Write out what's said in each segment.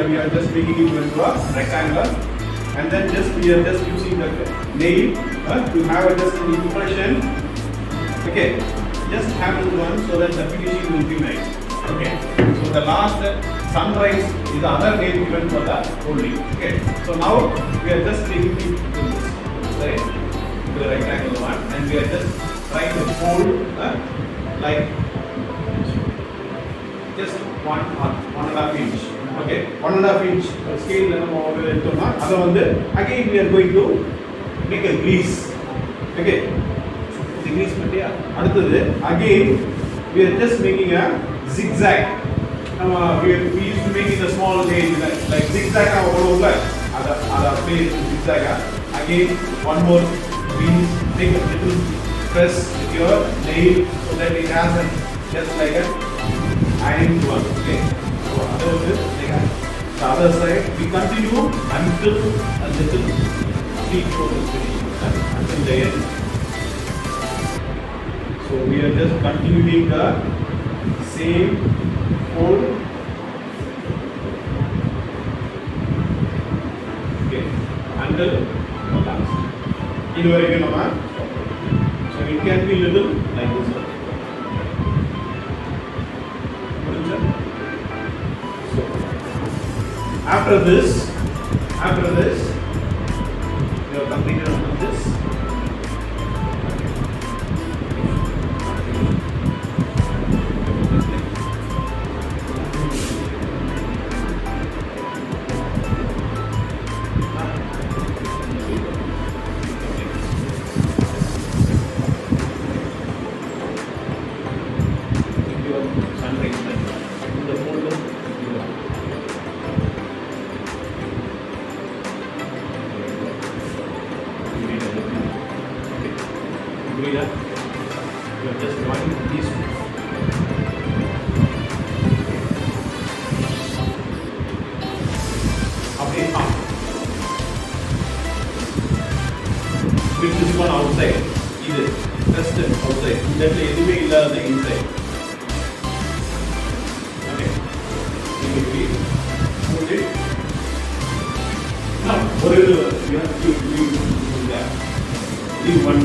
we are just making it into a rectangle, and then we are just using the nail to have just an impression. Okay, just have this one so that the finishing will be nice. Okay, so the last sunrise is the other name given for the folding. Okay, so now we are just taking it to this side, to the rectangle one, and we are just trying to fold like just 1.5 inch. Okay, 1.5 inch scale again we are going to make a grease. Okay, the grease material. Again we are just making a zigzag. We used to make it a small nail like zigzag. Other place zigzag. Again one more grease. Take a little press with your nail so that it has just like a iron one. Okay. So the other side we continue until a little deep until the end. So we are just continuing the same fold. Okay, until last. So it can be little like this. So after this you have completed on this. You are just drawing these two. Okay, up. With this one outside. This just outside. That anyway the inside. Okay. Hold it. Now, whatever you have to do that. Leave one.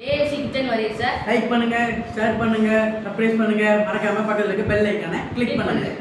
AFC Kitchen வருது sir. Like பண்ணுங்க, share பண்ணுங்க, subscribe பண்ணுங்க, மறக்காம பக்கத்துல இருக்க bell ஐகானை click பண்ணுங்க.